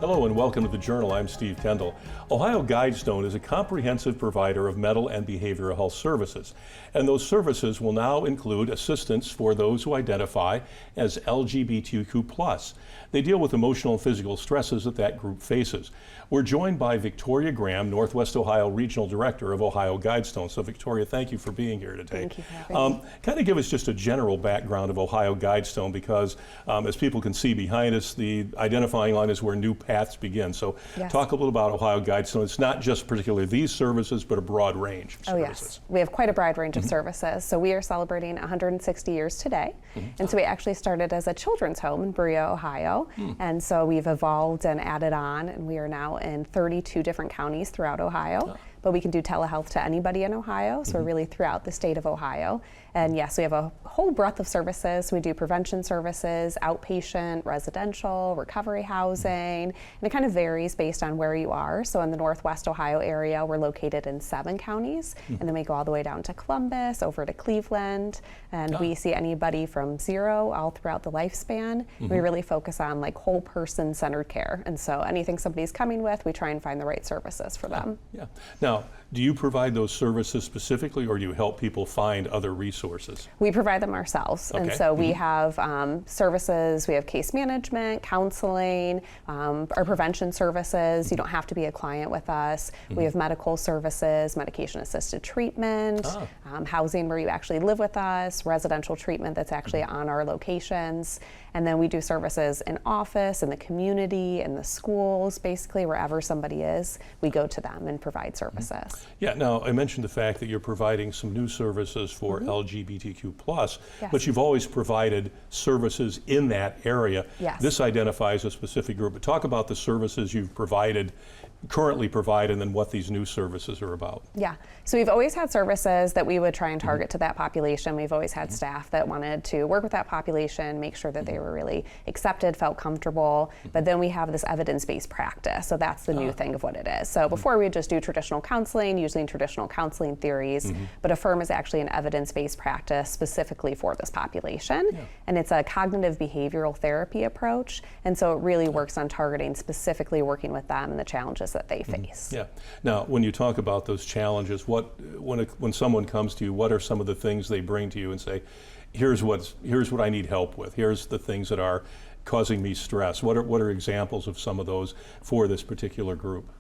Hello and welcome to the Journal. I'm Steve Kendall. OhioGuidestone is a comprehensive provider of mental and behavioral health services. And those services will now include assistance for those who identify as LGBTQ+. They deal with emotional and physical stresses that group faces. We're joined by Victoria Graham, Northwest Ohio Regional Director of OhioGuidestone. So Victoria, thank you for being here today. Thank you for having me. Kind of give us just a general background of OhioGuidestone because as people can see behind us, the identifying line is where new paths begin. So Yes. talk a little about OhioGuidestone. It's not just particularly these services, but a broad range of services. Yes, we have quite a broad range of services. So we are celebrating 160 years today. And so we actually started as a children's home in Berea, Ohio. And so we've evolved and added on, and we are now in 32 different counties throughout Ohio. But we can do telehealth to anybody in Ohio, so we're really throughout the state of Ohio. And yes, we have a whole breadth of services. We do prevention services, outpatient, residential, recovery housing, and it kind of varies based on where you are. So in the Northwest Ohio area, we're located in 7 counties, and then we go all the way down to Columbus, over to Cleveland, and we see anybody from 0 all throughout the lifespan. We really focus on like whole person centered care, and so anything somebody's coming with, we try and find the right services for them. Now, do you provide those services specifically, or do you help people find other resources? We provide them ourselves, and so we have services. We have case management, counseling, our prevention services. You don't have to be a client with us. We have medical services, medication-assisted treatment, housing where you actually live with us, residential treatment that's actually on our locations, and then we do services in office, in the community, in the schools, basically wherever somebody is, we go to them and provide services. Yeah, now I mentioned the fact that you're providing some new services for LGBTQ+, but you've always provided services in that area. Yes. This identifies a specific group, but talk about the services you've currently provide, and then what these new services are about. Yeah, so we've always had services that we would try and target to that population. We've always had staff that wanted to work with that population, make sure that they were really accepted, felt comfortable, but then we have this evidence-based practice, so that's the new thing of what it is. So before we would just do traditional counseling, using traditional counseling theories, but Affirm is actually an evidence-based practice specifically for this population, and it's a cognitive behavioral therapy approach, and so it really works on targeting specifically working with them and the challenges that they face. Yeah. Now, when you talk about those challenges, when someone comes to you, what are some of the things they bring to you and say, here's what I need help with, here's the things that are causing me stress? What are examples of some of those for this particular group?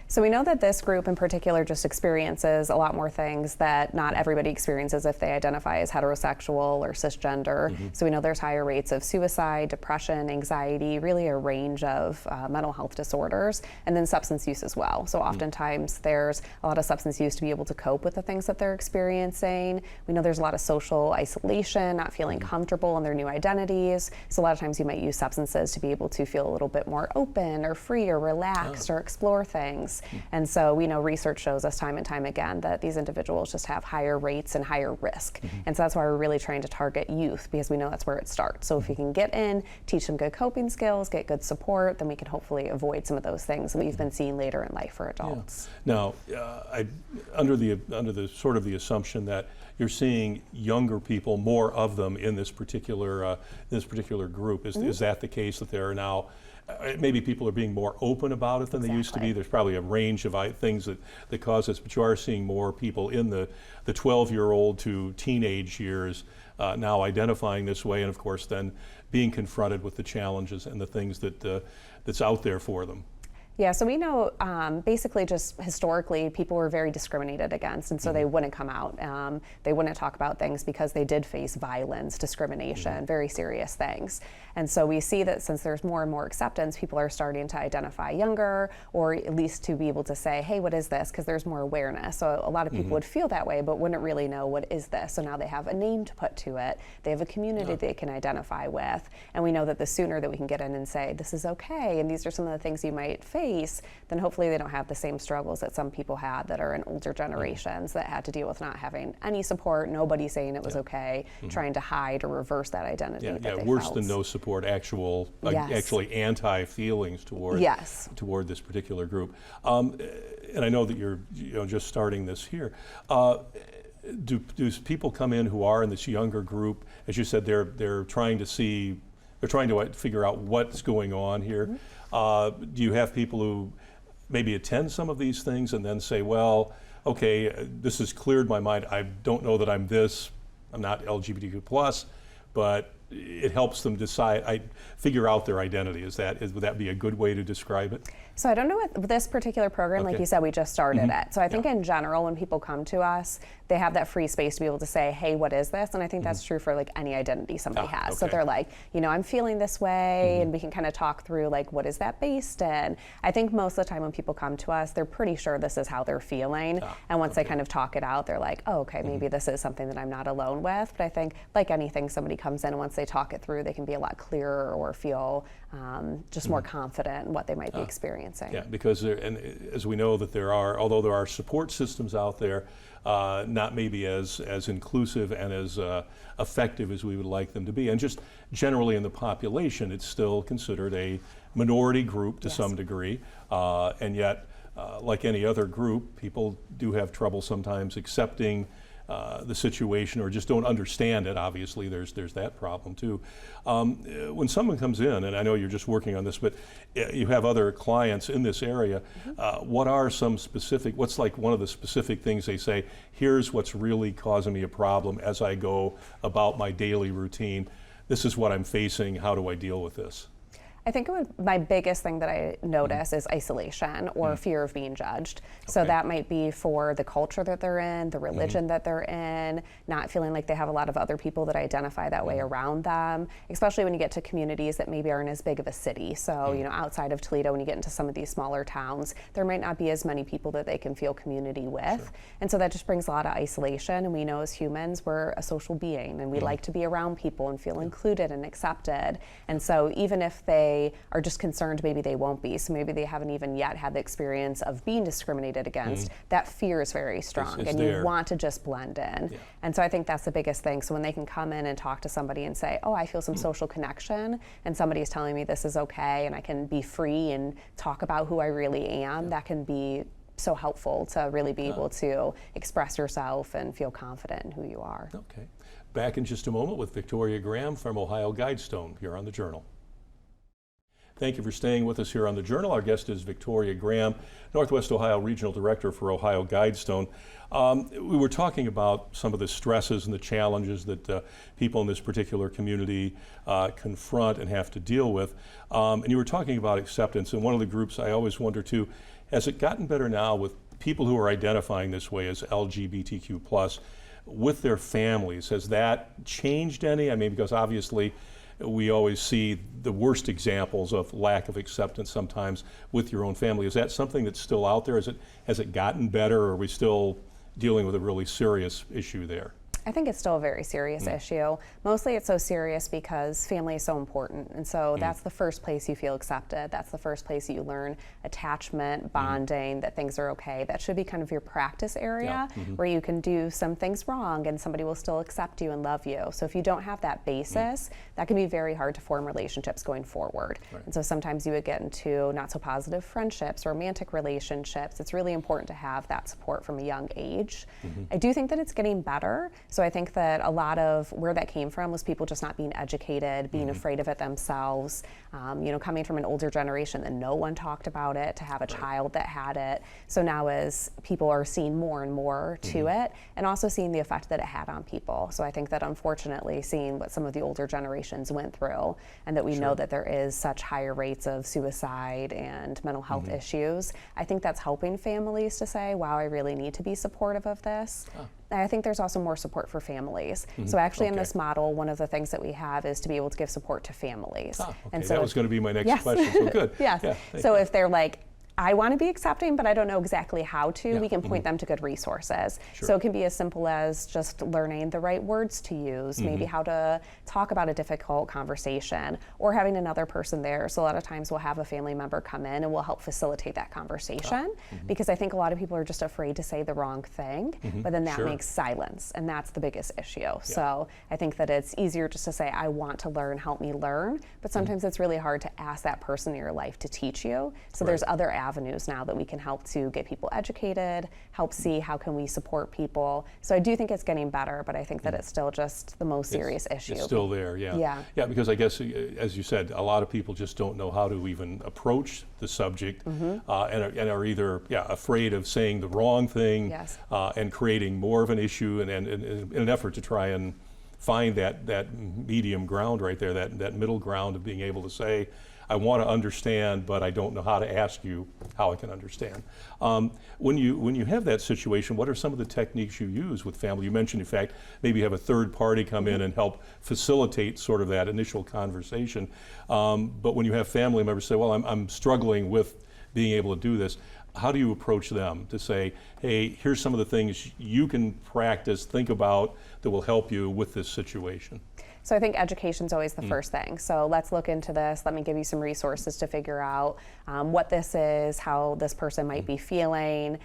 So we know that this group in particular just experiences a lot more things that not everybody experiences if they identify as heterosexual or cisgender. So we know there's higher rates of suicide, depression, anxiety, really a range of mental health disorders, and then substance use as well. So oftentimes there's a lot of substance use to be able to cope with the things that they're experiencing. We know there's a lot of social isolation, not feeling comfortable in their new identities. So a lot of times you might use substances to be able to feel a little bit more open or free or relaxed or explore things. And so we know research shows us time and time again that these individuals just have higher rates and higher risk. And so that's why we're really trying to target youth, because we know that's where it starts. So if we can get in, teach them good coping skills, get good support, then we can hopefully avoid some of those things that we've been seeing later in life for adults. Now, under the sort of the assumption that you're seeing younger people, more of them in this particular group, is that the case, that there are now maybe people are being more open about it than they used to be? There's probably a range of things that cause this, but you are seeing more people in the 12-year-old to teenage years now identifying this way, and of course then being confronted with the challenges and the things that's out there for them. Yeah, so we know basically just historically people were very discriminated against, and so they wouldn't come out. They wouldn't talk about things because they did face violence, discrimination, very serious things. And so we see that since there's more and more acceptance, people are starting to identify younger, or at least to be able to say, hey, what is this? Because there's more awareness. So a lot of people would feel that way, but wouldn't really know what is this. So now they have a name to put to it. They have a community they can identify with. And we know that the sooner that we can get in and say, this is okay, and these are some of the things you might face, then hopefully they don't have the same struggles that some people had that are in older generations that had to deal with not having any support, nobody saying it was okay, trying to hide or reverse that identity that they worse felt. than no support, actually anti-feelings toward this particular group. And I know that you're just starting this here. Do people come in who are in this younger group? As you said, they're trying to figure out what's going on here. Do you have people who maybe attend some of these things and then say, well, okay, this has cleared my mind. I don't know that I'm this. I'm not LGBTQ plus, but it helps them decide, figure out their identity. Would that be a good way to describe it? So I don't know what this particular program, like you said, we just started it. So I think in general, when people come to us, they have that free space to be able to say, hey, what is this? And I think that's true for like any identity somebody has. So they're like, you know, I'm feeling this way, and we can kind of talk through like, what is that based in? I think most of the time when people come to us, they're pretty sure this is how they're feeling. And once they kind of talk it out, they're like, oh, okay, maybe this is something that I'm not alone with. But I think like anything, somebody comes in and once they talk it through, they can be a lot clearer or feel just more confident in what they might be experiencing. Yeah, because and as we know that although there are support systems out there, not maybe as inclusive and as effective as we would like them to be. And just generally in the population, it's still considered a minority group to some degree. And yet, like any other group, people do have trouble sometimes accepting the situation or just don't understand it. Obviously, there's that problem too. When someone comes in, and I know you're just working on this, but you have other clients in this area, what are some specific, what's like one of the specific things they say, here's what's really causing me a problem as I go about my daily routine. This is what I'm facing. How do I deal with this? I think my biggest thing that I notice is isolation or fear of being judged. So that might be for the culture that they're in, the religion that they're in, not feeling like they have a lot of other people that identify that way around them, especially when you get to communities that maybe aren't as big of a city. So, you know, outside of Toledo, when you get into some of these smaller towns, there might not be as many people that they can feel community with. And so that just brings a lot of isolation. And we know as humans, we're a social being and we like to be around people and feel included and accepted. And so even if they are just concerned maybe they won't be, so maybe they haven't even yet had the experience of being discriminated against, that fear is very strong and you want to just blend in. And so I think that's the biggest thing. So when they can come in and talk to somebody and say, oh, I feel some social connection and somebody's telling me this is okay and I can be free and talk about who I really am, that can be so helpful to really be able to express yourself and feel confident in who you are. Okay. Back in just a moment with Victoria Graham from OhioGuidestone here on The Journal. Thank you for staying with us here on The Journal. Our guest is Victoria Graham, Northwest Ohio Regional Director for OhioGuidestone. We were talking about some of the stresses and the challenges that people in this particular community confront and have to deal with. And you were talking about acceptance. And one of the groups I always wonder too, has it gotten better now with people who are identifying this way as LGBTQ+, with their families? Has that changed any? I mean, because obviously we always see the worst examples of lack of acceptance sometimes with your own family. Is that something that's still out there? Has it gotten better, or are we still dealing with a really serious issue there? I think it's still a very serious issue. Mostly it's so serious because family is so important. And so that's the first place you feel accepted. That's the first place you learn attachment, bonding, that things are okay. That should be kind of your practice area where you can do some things wrong and somebody will still accept you and love you. So if you don't have that basis, that can be very hard to form relationships going forward. And so sometimes you would get into not so positive friendships, romantic relationships. It's really important to have that support from a young age. I do think that it's getting better. So I think that a lot of where that came from was people just not being educated, being afraid of it themselves, you know, coming from an older generation that no one talked about it, to have a child that had it. So now as people are seeing more and more to it, and also seeing the effect that it had on people. So I think that unfortunately seeing what some of the older generations went through, and that we know that there is such higher rates of suicide and mental health issues, I think that's helping families to say, wow, I really need to be supportive of this. I think there's also more support for families. So actually in this model, one of the things that we have is to be able to give support to families. And so that was going to be my next question, so good. So if they're like, I want to be accepting, but I don't know exactly how to, we can point them to good resources. So it can be as simple as just learning the right words to use, maybe how to talk about a difficult conversation, or having another person there. So a lot of times we'll have a family member come in and we'll help facilitate that conversation, because I think a lot of people are just afraid to say the wrong thing, but then that makes silence, and that's the biggest issue. So I think that it's easier just to say, I want to learn, help me learn, but sometimes it's really hard to ask that person in your life to teach you. So there's other avenues now that we can help to get people educated, help see how can we support people. So I do think it's getting better, but I think that it's still just the most serious issue. It's still there, yeah. Yeah. Yeah, because I guess, as you said, a lot of people just don't know how to even approach the subject, and are either afraid of saying the wrong thing, Yes. And creating more of an issue, and in an effort to try and find that medium ground right there, that middle ground of being able to say, I want to understand, but I don't know how to ask you how I can understand. When you have that situation, what are some of the techniques you use with family? You mentioned, in fact, maybe you have a third party come in and help facilitate sort of that initial conversation. But when you have family members say, well, I'm struggling with being able to do this, how do you approach them to say, hey, here's some of the things you can practice, think about, that will help you with this situation? So I think education's always the first thing. So let's look into this. Let me give you some resources to figure out what this is, how this person might be feeling,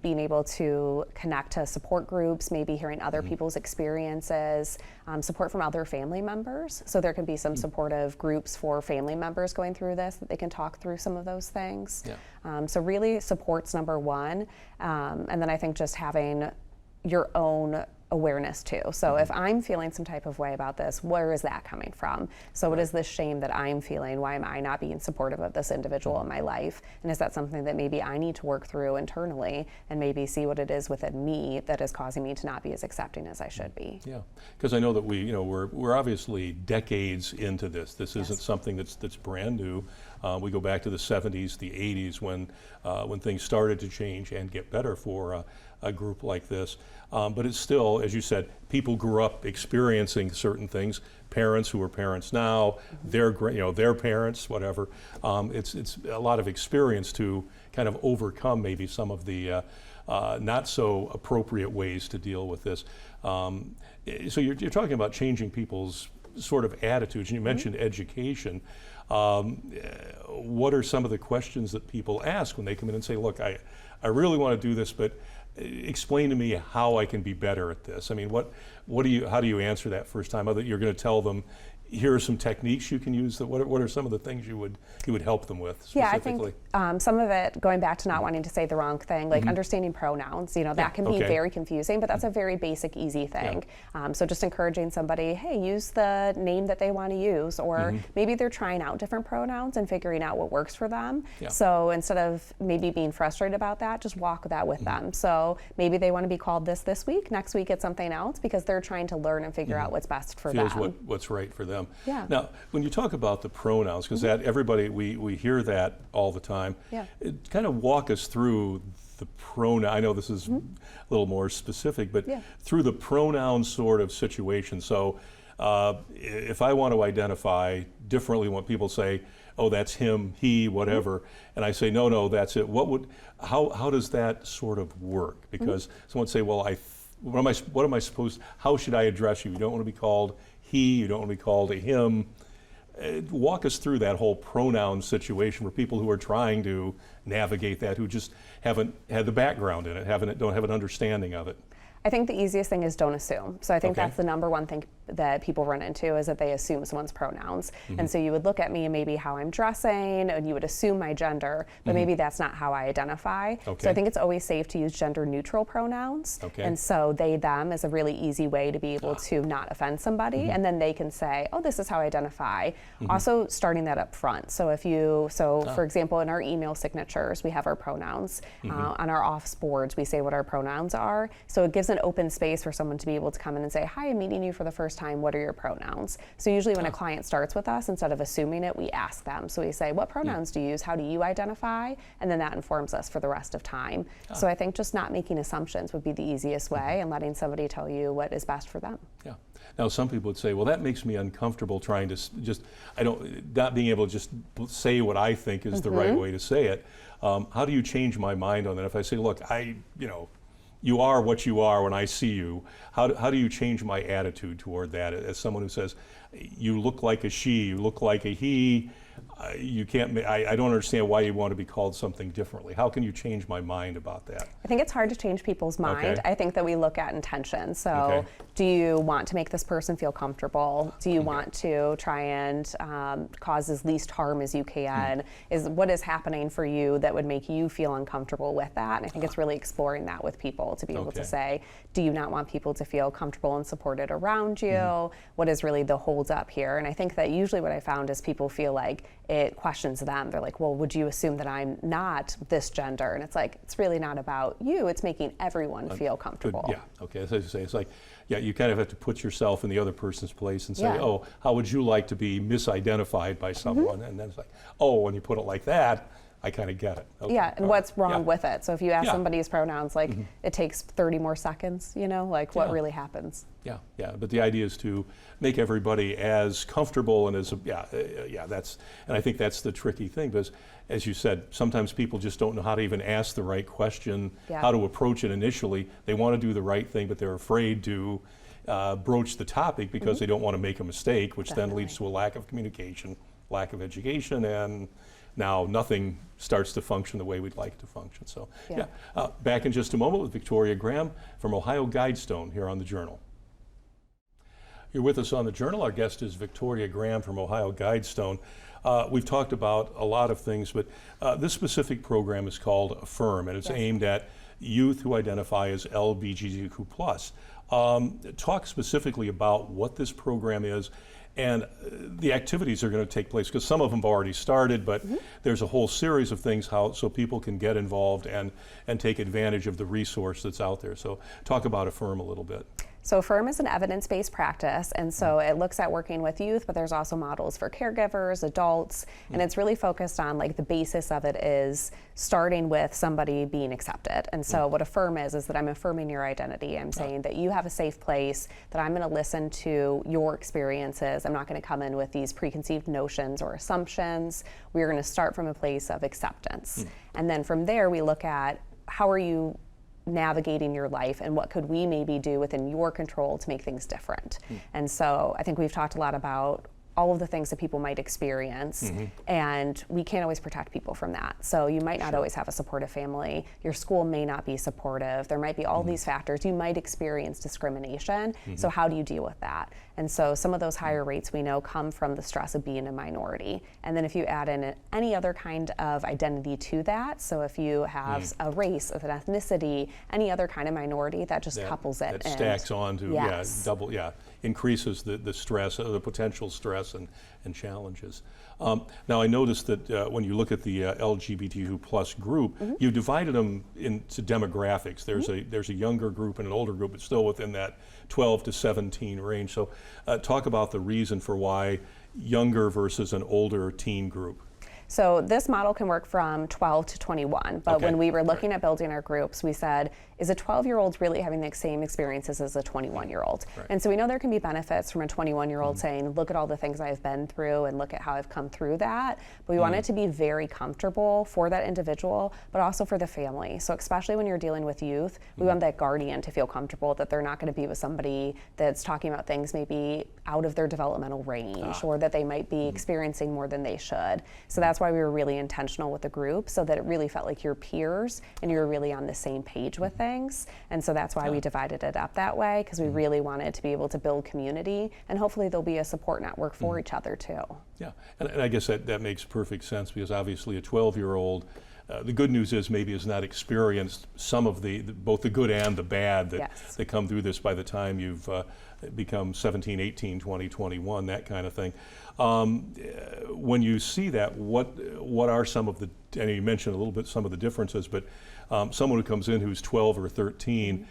being able to connect to support groups, maybe hearing other people's experiences, support from other family members. So there can be some supportive groups for family members going through this that they can talk through some of those things. Yeah. So really support's number one. And then I think just having your own awareness too. So if I'm feeling some type of way about this, where is that coming from? So what is this shame that I'm feeling? Why am I not being supportive of this individual in my life? And is that something that maybe I need to work through internally and maybe see what it is within me that is causing me to not be as accepting as I should be? Yeah, because I know that we're obviously decades into this. This isn't something that's brand new. We go back to the 70s, the 80s when things started to change and get better for a group like this. But it's still, as you said, people grew up experiencing certain things. Parents who are parents now, their parents, whatever. It's a lot of experience to kind of overcome maybe some of the not so appropriate ways to deal with this. So you're talking about changing people's sort of attitudes, and you mentioned education. What are some of the questions that people ask when they come in and say, look, I really want to do this, but explain to me how I can be better at this? I mean, how do you answer that first time? You're going to tell them, here are some techniques you can use. What are some of the things you would help them with specifically? Yeah, I think some of it, going back to not wanting to say the wrong thing, like understanding pronouns, that can be very confusing, but that's a very basic, easy thing. So just encouraging somebody, hey, use the name that they want to use, or maybe they're trying out different pronouns and figuring out what works for them. So instead of maybe being frustrated about that, just walk that with them. So maybe they want to be called this week, next week it's something else, because they're trying to learn and figure out what's best for them. What's right for them. Yeah. Now, when you talk about the pronouns, because that everybody we hear that all the time. Kind of walk us through the pronoun. I know this is a little more specific, but through the pronoun sort of situation. So, if I want to identify differently when people say, "Oh, that's him, he, whatever," and I say, "No, that's it." How does that sort of work? Because someone say, "Well, what am I supposed? How should I address you? You don't want to be called he. You don't want to be called a him." Walk us through that whole pronoun situation for people who are trying to navigate that, who just haven't had the background in it, don't have an understanding of it. I think the easiest thing is don't assume. So I think that's the number one thing that people run into, is that they assume someone's pronouns. And so you would look at me and maybe how I'm dressing, and you would assume my gender, but maybe that's not how I identify. So I think it's always safe to use gender neutral pronouns. And so they, them is a really easy way to be able to not offend somebody, and then they can say, oh, this is how I identify. Also starting that up front. So for example, in our email signatures, we have our pronouns. On our office boards, we say what our pronouns are. So it gives an open space for someone to be able to come in and say, hi, I'm meeting you for the first time, what are your pronouns? So usually when a client starts with us, instead of assuming it, we ask them. So we say, what pronouns do you use? How do you identify? And then that informs us for the rest of time. So I think just not making assumptions would be the easiest way, and letting somebody tell you what is best for them. Yeah. Now, some people would say, well, that makes me uncomfortable trying to not being able to just say what I think is the right way to say it. How do you change my mind on that? If I say, look, you are what you are when I see you, how do you change my attitude toward that as someone who says, you look like a she, you look like a he. You can't. I don't understand why you want to be called something differently. How can you change my mind about that? I think it's hard to change people's mind. Okay. I think that we look at intention. So, Okay. do you want to make this person feel comfortable? Do you want to try and cause as least harm as you can? What is happening for you that would make you feel uncomfortable with that? And I think it's really exploring that with people to be able to Okay. say, do you not want people to feel comfortable and supported around you? What is really the hold up here? And I think that usually what I found is people feel like it questions them. They're like, well, would you assume that I'm not this gender? And it's like, it's really not about you. It's making everyone feel comfortable. Yeah, okay, as I say, it's like, yeah, you kind of have to put yourself in the other person's place and say, Yeah. oh, how would you like to be misidentified by someone? And then it's like, oh, when you put it like that, I kind of get it. Okay, Yeah, and all what's right. wrong Yeah. with it? So if you ask Yeah. somebody's pronouns, like it takes 30 more seconds, like what Yeah. really happens? Yeah, but the idea is to make everybody as comfortable and as, and I think that's the tricky thing, because as you said, sometimes people just don't know how to even ask the right question, Yeah. how to approach it initially. They want to do the right thing, but they're afraid to broach the topic because they don't want to make a mistake, which then leads to a lack of communication, lack of education, and now nothing starts to function the way we'd like it to function. So, Yeah. back in just a moment with Victoria Graham from OhioGuidestone here on the Journal. You're with us on the Journal. Our guest is Victoria Graham from OhioGuidestone. We've talked about a lot of things, but this specific program is called Affirm, and it's aimed at youth who identify as LGBTQ+. Talk specifically about what this program is and the activities are going to take place, because some of them have already started, but there's a whole series of things so people can get involved and take advantage of the resource that's out there. So talk about Affirm a little bit. So Affirm is an evidence-based practice, and so it looks at working with youth, but there's also models for caregivers, adults, and it's really focused on, like, the basis of it is starting with somebody being accepted. And so what Affirm is that I'm affirming your identity. I'm saying that you have a safe place, that I'm going to listen to your experiences. I'm not going to come in with these preconceived notions or assumptions. We're going to start from a place of acceptance. And then from there, we look at how are you navigating your life and what could we maybe do within your control to make things different. And so I think we've talked a lot about all of the things that people might experience, and we can't always protect people from that. So you might not always have a supportive family. Your school may not be supportive. There might be all these factors. You might experience discrimination. So how do you deal with that? And so some of those higher rates we know come from the stress of being a minority. And then if you add in any other kind of identity to that, so if you have a race, an ethnicity, any other kind of minority, that just couples it. That stacks on to, Yes. increases the stress, the potential stress and challenges. Now I noticed that when you look at the LGBTQ+ group, you divided them into demographics. There's a younger group and an older group, but still within that 12 to 17 range. So talk about the reason for why younger versus an older teen group. So this model can work from 12 to 21, but when we were looking at building our groups, we said, is a 12-year-old really having the same experiences as a 21-year-old? And so we know there can be benefits from a 21-year-old saying, look at all the things I've been through and look at how I've come through that. But we want it to be very comfortable for that individual, but also for the family. So especially when you're dealing with youth, we want that guardian to feel comfortable that they're not going to be with somebody that's talking about things maybe out of their developmental range or that they might be experiencing more than they should. So that's why we were really intentional with the group, so that it really felt like your peers and you're really on the same page with things. And so that's why we divided it up that way, because we really wanted to be able to build community, and hopefully there'll be a support network for each other too. Yeah, and I guess that makes perfect sense, because obviously a 12-year-old, the good news is maybe has not experienced some of both the good and the bad that come through this by the time you've become 17, 18, 20, 21, that kind of thing. When you see that, what are some of the, and you mentioned a little bit some of the differences, but someone who comes in who's 12 or 13,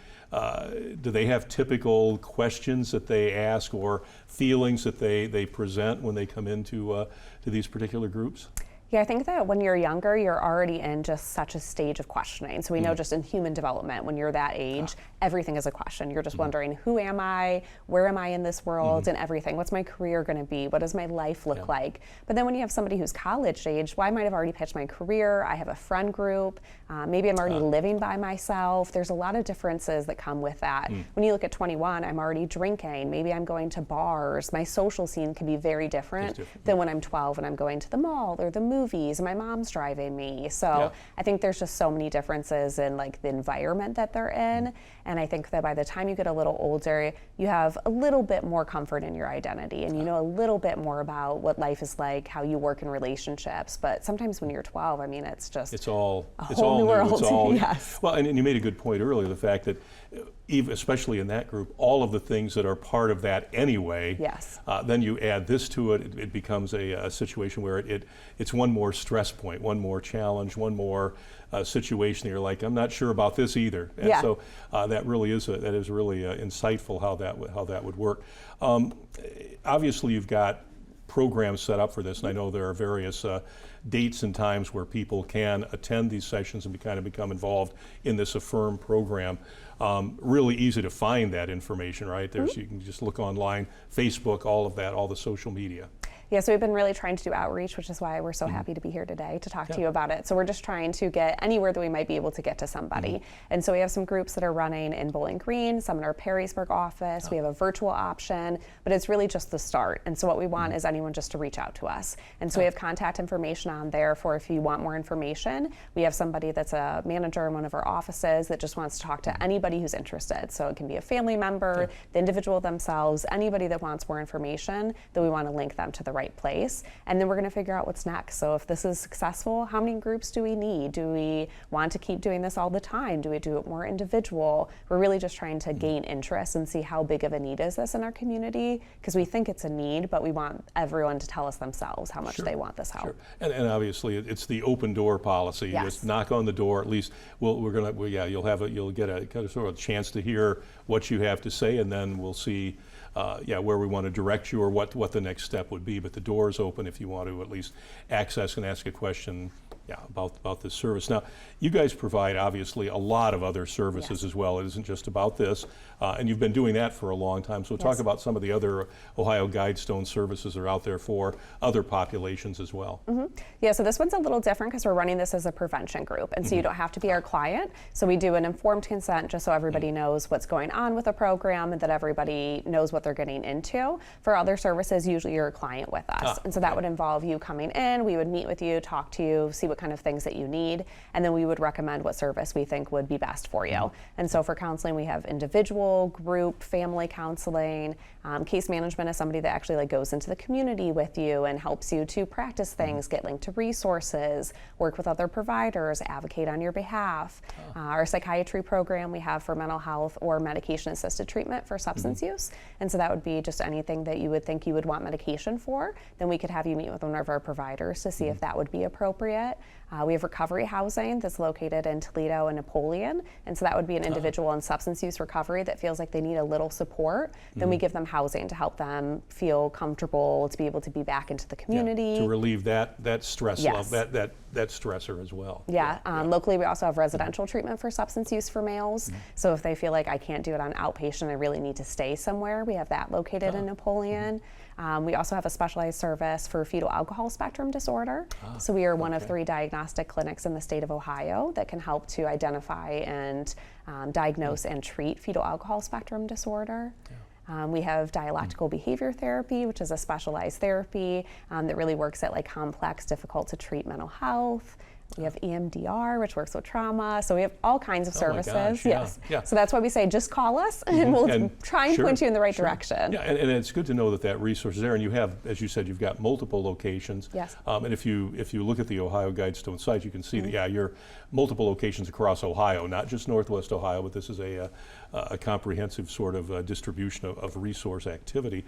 do they have typical questions that they ask or feelings that they present when they come into to these particular groups? Yeah, I think that when you're younger, you're already in just such a stage of questioning. So we know just in human development, when you're that age, everything is a question. You're just wondering, who am I? Where am I in this world? And everything. What's my career going to be? What does my life look like? But then when you have somebody who's college age, well, I might have already pitched my career. I have a friend group. Maybe I'm already living by myself. There's a lot of differences that come with that. When you look at 21, I'm already drinking. Maybe I'm going to bars. My social scene can be very different than when I'm 12 and I'm going to the mall or the movies and my mom's driving me. So I think there's just so many differences in like the environment that they're in. And I think that by the time you get a little older, you have a little bit more comfort in your identity and you know a little bit more about what life is like, how you work in relationships. But sometimes when you're 12, I mean, it's just it's all whole new new. world. It's all Yes. Well, and you made a good point earlier, the fact that even, especially in that group, all of the things that are part of that anyway, then you add this to it, it becomes a situation where it's one more stress point, one more challenge, one more situation that you're like, I'm not sure about this either. And so that really is really insightful how that would work. Obviously, you've got programs set up for this, and I know there are various dates and times where people can attend these sessions and kind of become involved in this Affirm program. Really easy to find that information, right? There's you can just look online, Facebook, all of that, all the social media. Yeah, so we've been really trying to do outreach, which is why we're so happy to be here today to talk to you about it. So we're just trying to get anywhere that we might be able to get to somebody. And so we have some groups that are running in Bowling Green, some in our Perrysburg office. We have a virtual option, but it's really just the start. And so what we want is anyone just to reach out to us. And so we have contact information on there for if you want more information. We have somebody that's a manager in one of our offices that just wants to talk to anybody who's interested. So it can be a family member, the individual themselves, anybody that wants more information, that we want to link them to the right place. And then we're going to figure out what's next. So if this is successful, how many groups do we need? Do we want to keep doing this all the time? Do we do it more individual? We're really just trying to gain interest and see how big of a need is this in our community, because we think it's a need, but we want everyone to tell us themselves how much they want this help. And obviously it's the open door policy. Just knock on the door. At least you'll get a kind of sort of chance to hear what you have to say, and then we'll see where we want to direct you or what the next step would be. But the door is open if you want to at least access and ask a question about this service. Now, you guys provide obviously a lot of other services as well. It isn't just about this, and you've been doing that for a long time. So talk about some of the other Ohio Guidestone services that are out there for other populations as well. Yeah, so this one's a little different because we're running this as a prevention group, and so you don't have to be our client. So we do an informed consent just so everybody knows what's going on with the program and that everybody knows what they're getting into. For other services, usually you're a client with us, and so that would involve you coming in. We would meet with you, talk to you, see what kind of things that you need, and then we would recommend what service we think would be best for you. And so for counseling, we have individual, group, family counseling. Case management is somebody that actually like goes into the community with you and helps you to practice things, get linked to resources, work with other providers, advocate on your behalf. Our psychiatry program we have for mental health or medication-assisted treatment for substance use. And so that would be just anything that you would think you would want medication for. Then we could have you meet with one of our providers to see if that would be appropriate. We have recovery housing that's located in Toledo and Napoleon, and so that would be an individual in substance use recovery that feels like they need a little support. Then we give them housing to help them feel comfortable to be able to be back into the community. To relieve that stress level, that stressor as well. Locally we also have residential treatment for substance use for males. So if they feel like I can't do it on outpatient, I really need to stay somewhere, we have that located in Napoleon. We also have a specialized service for fetal alcohol spectrum disorder. So we are one of 3 diagnostic clinics in the state of Ohio that can help to identify and diagnose and treat fetal alcohol spectrum disorder. We have dialectical behavior therapy, which is a specialized therapy that really works at like complex, difficult to treat mental health. We have EMDR, which works with trauma. So we have all kinds of services. So that's why we say just call us and we'll try and point you in the right direction. And it's good to know that resource is there. And you have, as you said, you've got multiple locations. And if you look at the Ohio Guidestone site, you can see that you're multiple locations across Ohio, not just Northwest Ohio, but this is a comprehensive sort of distribution of resource activity.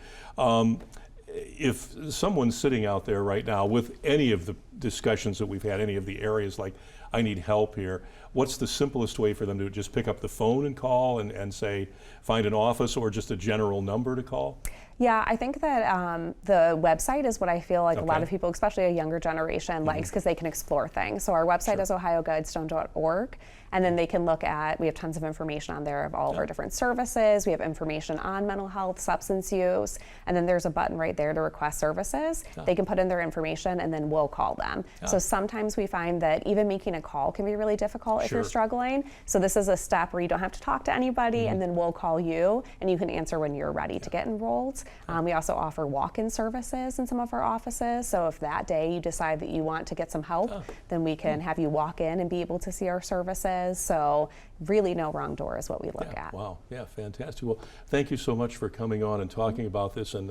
If someone's sitting out there right now with any of the discussions that we've had, any of the areas like I need help here, what's the simplest way for them to just pick up the phone and call and say, find an office, or just a general number to call? Yeah, I think that the website is what I feel like a lot Okay. of people, especially a younger generation, likes, because they can explore things. So our website is OhioGuidestone.org, and then they can look at, we have tons of information on there of all of our different services. We have information on mental health, substance use, and then there's a button right there to request services. They can put in their information, and then we'll call them. So sometimes we find that even making a call can be really difficult if you're Sure. struggling. So this is a step where you don't have to talk to anybody, and then we'll call you, and you can answer when you're ready to get enrolled. We also offer walk-in services in some of our offices. So if that day you decide that you want to get some help, then we can have you walk in and be able to see our services. So really no wrong door is what we look at. Wow, yeah, fantastic. Well, thank you so much for coming on and talking about this, and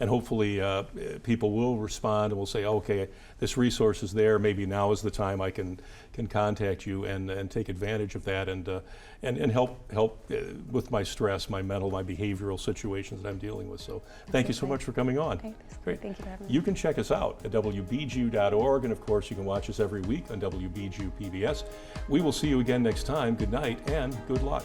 hopefully people will respond and will say, okay, this resource is there. Maybe now is the time I can contact you and take advantage of that and help with my stress, my mental, my behavioral situations that I'm dealing with. So thank you so much for coming on. Okay. Great. Thank you for having me. You can check us out at WBGU.org, and of course you can watch us every week on WBGU PBS. We will see you again next time. Good night and good luck.